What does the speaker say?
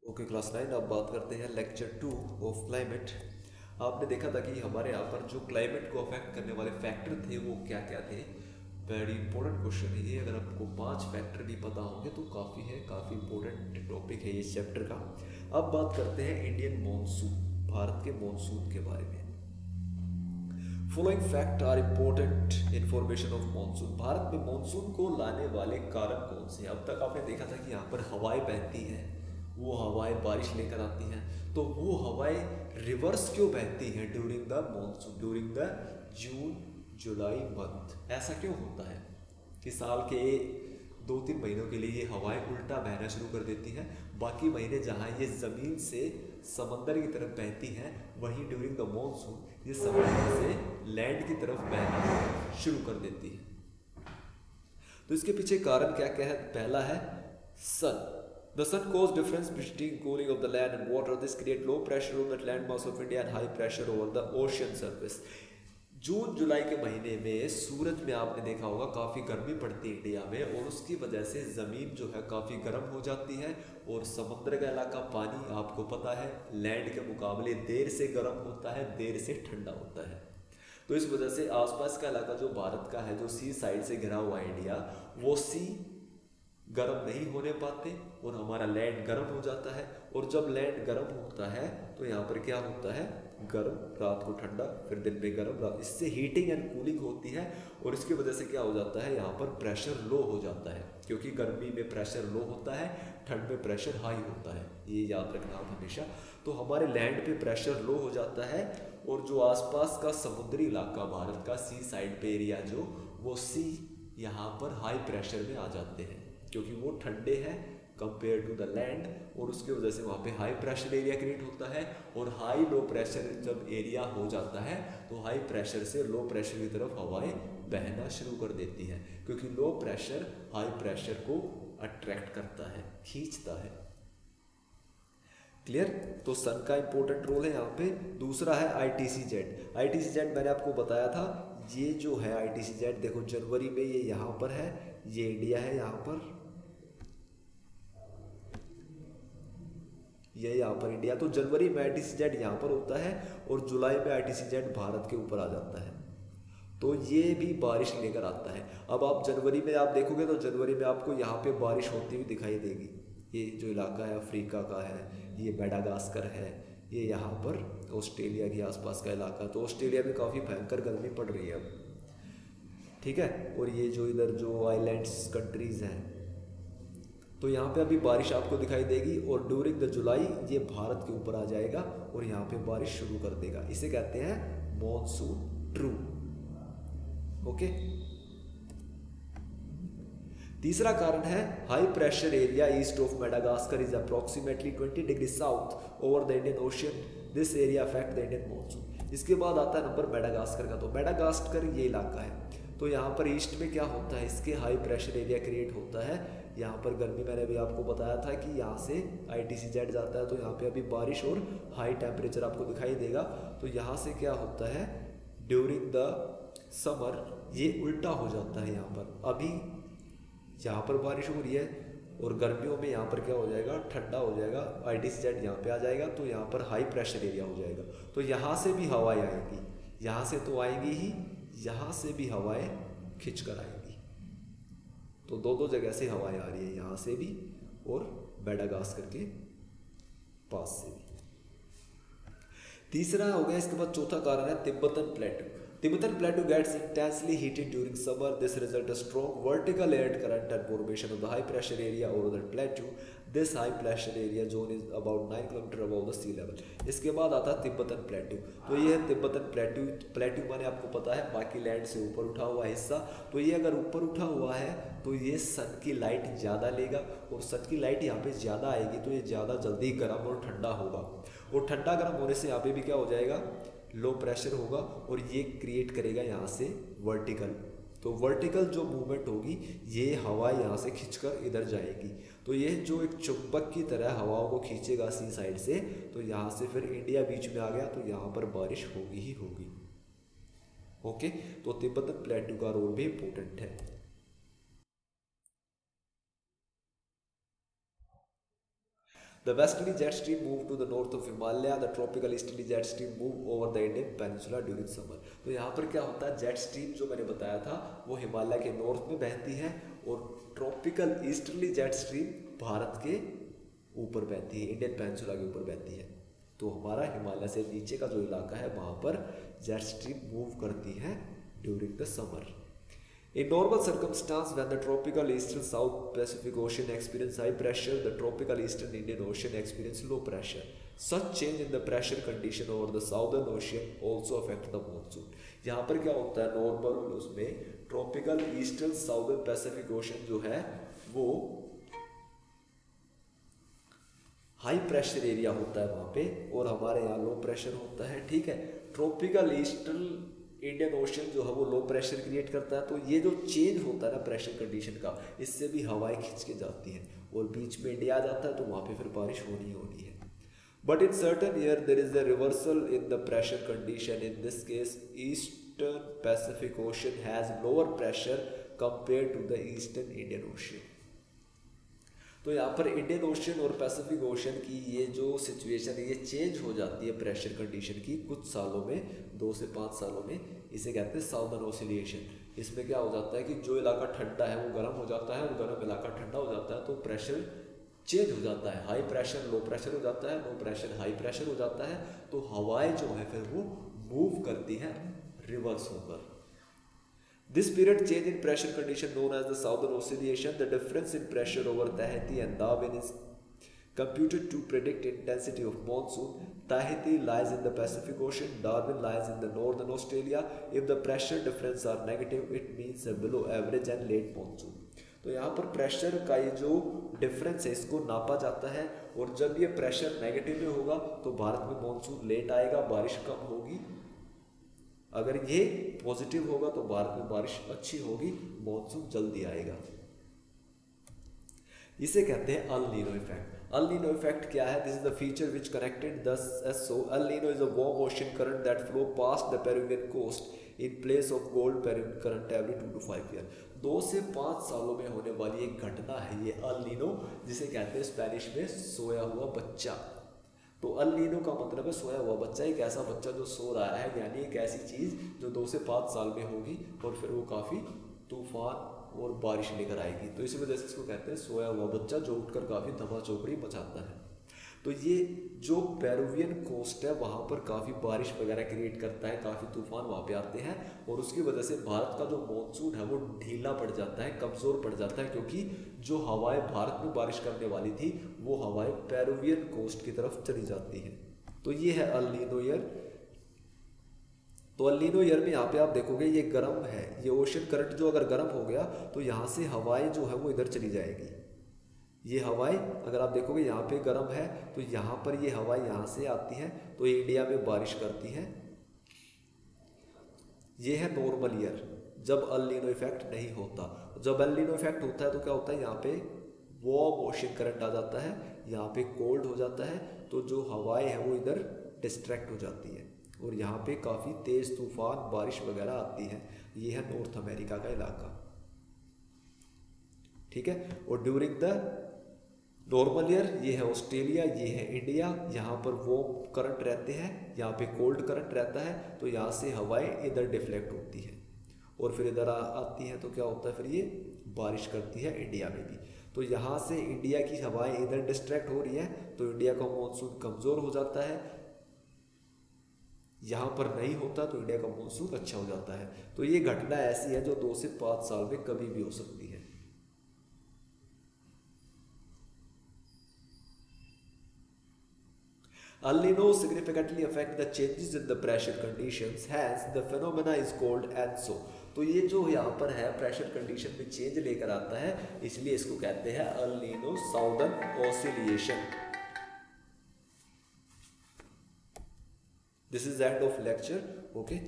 Okay class 9 अब बात करते हैं लेक्चर 2 ऑफ क्लाइमेट। आपने देखा था कि हमारे यहाँ पर जो क्लाइमेट को अफेक्ट करने वाले फैक्टर थे वो क्या क्या थे। वेरी इंपॉर्टेंट क्वेश्चन है ये। अगर आपको 5 फैक्टर भी पता होंगे तो काफ़ी इंपॉर्टेंट टॉपिक है ये चैप्टर का। अब बात करते हैं इंडियन मॉनसून, भारत के मॉनसून के बारे में। Following fact are important information of monsoon. Bharat में मॉनसून को लाने वाले कारण कौन से हैं? अब तक आपने देखा था कि यहाँ पर हवाएं बहती हैं, वो हवाएं बारिश लेकर आती हैं, तो वो हवाएं रिवर्स क्यों बहती हैं during the monsoon, during the June July month? ऐसा क्यों होता है कि साल के 2-3 महीनों के लिए ये हवाएं उल्टा बहना शुरू कर देती हैं, बाकी महीने जहाँ ये ज़मीन से समंदर की तरफ बहती हैं वहीं ड्यूरिंग द मॉनसून ये समंदर से लैंड की तरफ बहना शुरू कर देती है। तो इसके पीछे कारण क्या क्या है? पहला है सन। The sun causes difference between cooling of the land and water. This create low pressure on the land mass of India and high pressure over the ocean surface. जून जुलाई के महीने में सूरज में आपने देखा होगा काफ़ी गर्मी पड़ती है इंडिया में, और उसकी वजह से ज़मीन जो है काफ़ी गर्म हो जाती है, और समुद्र का इलाका पानी आपको पता है लैंड के मुकाबले देर से गर्म होता है, देर से ठंडा होता है। तो इस वजह से आसपास का इलाका जो भारत का है, जो सी साइड से घिरा हुआ है इंडिया, वो सी गर्म नहीं होने पाते और हमारा लैंड गर्म हो जाता है। और जब लैंड गर्म होता है तो यहाँ पर क्या होता है? गर्म, रात को ठंडा, फिर दिन में गर्म, रात। इससे हीटिंग एंड कूलिंग होती है, और इसकी वजह से क्या हो जाता है? यहाँ पर प्रेशर लो हो जाता है, क्योंकि गर्मी में प्रेशर लो होता है, ठंड में प्रेशर हाई होता है। ये याद रखना आप हमेशा। तो हमारे लैंड पे प्रेशर लो हो जाता है, और जो आसपास का समुद्री इलाका भारत का सी साइड पे एरिया जो, वो सी यहाँ पर हाई प्रेशर में आ जाते हैं, क्योंकि वो ठंडे हैं कंपेयर टू द लैंड, और उसकी वजह से वहाँ पे हाई प्रेशर एरिया क्रिएट होता है। और हाई लो प्रेशर जब एरिया हो जाता है तो हाई प्रेशर से लो प्रेशर की तरफ हवाएं बहना शुरू कर देती हैं, क्योंकि लो प्रेशर हाई प्रेशर को अट्रैक्ट करता है, खींचता है। क्लियर? तो सन का इंपॉर्टेंट रोल है यहाँ पे। दूसरा है ITCZ। ITCZ मैंने आपको बताया था, ये जो है ITCZ, देखो जनवरी में ये यहाँ पर है, ये इंडिया है यहाँ पर, ये यहाँ पर इंडिया। तो जनवरी में ITCZ यहाँ पर होता है, और जुलाई में ITCZ भारत के ऊपर आ जाता है, तो ये भी बारिश लेकर आता है। अब आप जनवरी में आप देखोगे तो जनवरी में आपको यहाँ पे बारिश होती हुई दिखाई देगी। ये जो इलाका है अफ्रीका का है, ये मेडागास्कर है, ये यहाँ पर ऑस्ट्रेलिया के आसपास का इलाका। तो ऑस्ट्रेलिया में काफ़ी भयंकर गर्मी पड़ रही है अब, ठीक है। और ये जो इधर जो आइलैंड्स कंट्रीज़ हैं, तो यहाँ पे अभी बारिश आपको दिखाई देगी, और ड्यूरिंग द जुलाई ये भारत के ऊपर आ जाएगा और यहाँ पे बारिश शुरू कर देगा। इसे कहते हैं मॉनसून ट्रू। ओके। तीसरा कारण है high pressure area east of Madagascar is approximately 20 degree south over the Indian ocean. This area affect the Indian monsoon. इसके बाद आता है नंबर मेडागास्कर का। तो मेडागास्कर ये इलाका है, तो यहाँ पर ईस्ट में क्या होता है? इसके हाई प्रेशर एरिया क्रिएट होता है। यहाँ पर गर्मी, मैंने अभी आपको बताया था कि यहाँ से ITCZ जाता है, तो यहाँ पे अभी बारिश और हाई टेम्परेचर आपको दिखाई देगा। तो यहाँ से क्या होता है? ड्यूरिंग द समर ये उल्टा हो जाता है। यहाँ पर अभी यहाँ पर बारिश हो रही है, और गर्मियों में यहाँ पर क्या हो जाएगा? ठंडा हो जाएगा। ITCZ यहाँ पे आ जाएगा, तो यहाँ पर हाई प्रेशर एरिया हो जाएगा। तो यहाँ से भी हवाएं आएंगी, यहाँ से तो आएंगी ही, यहाँ से भी हवाएं खिंच कर आएंगी। तो दो जगह से हवाएं आ रही है, यहाँ से भी और मेडागास्कर के पास से भी। तीसरा हो गया। इसके बाद चौथा कारण है Tibetan प्लेटू। Tibetan plateau gets intensely heated during summer. This results in strong vertical air current and formation of the high pressure area over the plateau. This high pressure area zone is about 9 kilometre above the sea level. इसके बाद आता है Tibetan प्लेटू। तो ये है Tibetan प्लेटू। प्लेटू माने आपको पता है बाकी लैंड से ऊपर उठा हुआ हिस्सा। तो ये अगर ऊपर उठा हुआ है तो ये सन की लाइट ज़्यादा लेगा, और सन की लाइट यहाँ पे ज़्यादा आएगी, तो ये ज़्यादा जल्दी गर्म और ठंडा होगा। और ठंडा गर्म होने से यहाँ पे भी क्या हो जाएगा? लो प्रेशर होगा, और ये क्रिएट करेगा यहाँ से वर्टिकल। तो वर्टिकल जो मूवमेंट होगी, ये हवा यहाँ से खींचकर इधर जाएगी। तो ये जो एक चुंबक की तरह हवाओं को खींचेगा सी साइड से, तो यहाँ से फिर इंडिया बीच में आ गया, तो यहाँ पर बारिश होगी ही होगी। ओके। तो तिब्बतन प्लेटू का रोल भी इंपॉर्टेंट है। The westerly jet stream moved to the north of Himalaya. The tropical easterly jet stream moved over the Indian peninsula during summer. तो यहाँ पर क्या होता है, जेट स्ट्रीम जो मैंने बताया था वो हिमालय के नॉर्थ में बहती है और tropical easterly jet stream Bharat के ऊपर बहती है, इंडियन पेनिनसुला के ऊपर बहती है। तो हमारा हिमालय से नीचे का जो इलाका है वहाँ पर जेट स्ट्रीम मूव करती है during the summer. In normal circumstance, when the tropical eastern South Pacific Ocean experience high pressure, the tropical eastern Indian Ocean experience low pressure. Such change in the pressure condition over the southern ocean also affect the monsoon. यहाँ पर क्या होता है, normal उसमें tropical eastern southern Pacific ocean जो है वो high pressure area होता है वहाँ पे और हमारे यहाँ लो प्रेशर होता है। ठीक है, ट्रॉपिकल ईस्टर्न इंडियन ओशन जो है वो लो प्रेशर क्रिएट करता है। तो ये जो चेंज होता है ना प्रेशर कंडीशन का, इससे भी हवाएं खींच के जाती हैं और बीच में इंडिया आ जाता है तो वहाँ पे फिर बारिश होनी है। But in certain year there is the reversal in the pressure condition. In this case eastern Pacific ocean has lower pressure compare to the eastern Indian ocean. तो यहाँ पर इंडियन ओशन और पैसिफिक ओशन की ये जो situation है ये change हो जाती है प्रेशर कंडीशन की कुछ सालों में, 2 से 5 सालों में। इसे कहते हैं साउदर्न ओसिलेशन। इसमें क्या हो जाता है कि जो इलाका ठंडा है वो गर्म हो जाता है और गर्म इलाका ठंडा हो जाता है, तो प्रेशर चेंज हो जाता है। हाई प्रेशर लो प्रेशर हो जाता है, लो प्रेशर हाई प्रेशर हो जाता है। तो हवाएं जो है फिर वो मूव करती हैं रिवर्स होकर। This period change in pressure condition known as the southern oscillation. The difference in pressure over Tahiti and Darwin is computed to predict intensity of monsoon. Tahiti lies in the Pacific Ocean. Darwin lies in the northern Australia. If the pressure difference are negative, it means a below average and late monsoon. तो यहाँ पर pressure का ये जो difference है इसको नापा जाता है और जब ये प्रेशर नेगेटिव में होगा तो भारत में मॉनसून लेट आएगा, बारिश कम होगी। अगर ये पॉजिटिव होगा तो भारत में बारिश अच्छी होगी, मॉनसून जल्दी आएगा। इसे कहते हैं El Nino effect. El Nino effect क्या है? This is the feature which connected the SO. El Nino is a warm ocean current that flow past the Peruvian coast in place of cold Peruvian current every 2 to 5 year. 2 से 5 सालों में होने वाली एक घटना है ये अल नीनो, जिसे कहते हैं स्पेनिश में सोया हुआ बच्चा। तो अल नीनो का मतलब है सोया हुआ बच्चा, एक ऐसा बच्चा जो सो रहा है, यानी एक ऐसी चीज़ जो 2 से 5 साल में होगी और फिर वो काफ़ी तूफान और बारिश लेकर आएगी। तो इसी वजह से इसको कहते हैं सोया हुआ बच्चा, जो उठकर काफ़ी धमा चौकड़ी मचाता है। तो ये जो पेरुवियन कोस्ट है वहाँ पर काफ़ी बारिश वगैरह क्रिएट करता है, काफ़ी तूफान वहाँ पे आते हैं और उसकी वजह से भारत का जो मॉनसून है वो ढीला पड़ जाता है, कमज़ोर पड़ जाता है, क्योंकि जो हवाएं भारत में बारिश करने वाली थी वो हवाएं पेरुवियन कोस्ट की तरफ चली जाती हैं। तो ये है अल नीनो ईयर। तो अल नीनो ईयर में यहाँ पे आप देखोगे ये गर्म है, ये ओशन करंट जो अगर गर्म हो गया तो यहाँ से हवाएं जो है वो इधर चली जाएगी। ये हवाएं अगर आप देखोगे यहाँ पे गर्म है तो यहाँ पर ये हवाएं यहाँ से आती हैं तो ये इंडिया में बारिश करती हैं। ये है नॉर्मल ईयर जब अल नीनो इफेक्ट नहीं होता। जब अल नीनो इफेक्ट होता है तो क्या होता है, यहाँ पे वार्म ओशन करंट आ जाता है, यहाँ पे कोल्ड हो जाता है, तो जो हवाएं हैं वो इधर डिस्ट्रैक्ट हो जाती है और यहाँ पे काफ़ी तेज़ तूफान बारिश वगैरह आती है। ये है नॉर्थ अमेरिका का इलाका, ठीक है। और ड्यूरिंग द नॉर्मल ईयर ये है ऑस्ट्रेलिया, ये है इंडिया, यहाँ पर वो करंट रहते हैं, यहाँ पे कोल्ड करंट रहता है, तो यहाँ से हवाएं इधर डिफ्लेक्ट होती है और फिर इधर आती हैं तो क्या होता है, फिर ये बारिश करती है इंडिया में भी। तो यहाँ से इंडिया की हवाएं इधर डिस्ट्रैक्ट हो रही है तो इंडिया का मॉनसून कमज़ोर हो जाता है, यहाँ पर नहीं होता तो इंडिया का मॉनसून अच्छा हो जाता है। तो ये घटना ऐसी है जो 2 से 5 साल में कभी भी हो सकती है। El Nino significantly affect the changes in the pressure conditions, hence the phenomena is called ENSO। तो ये जो यहाँ पर है प्रेशर कंडीशन में चेंज लेकर आता है, इसलिए इसको कहते हैं El Nino southern oscillation. This is the end of lecture, okay।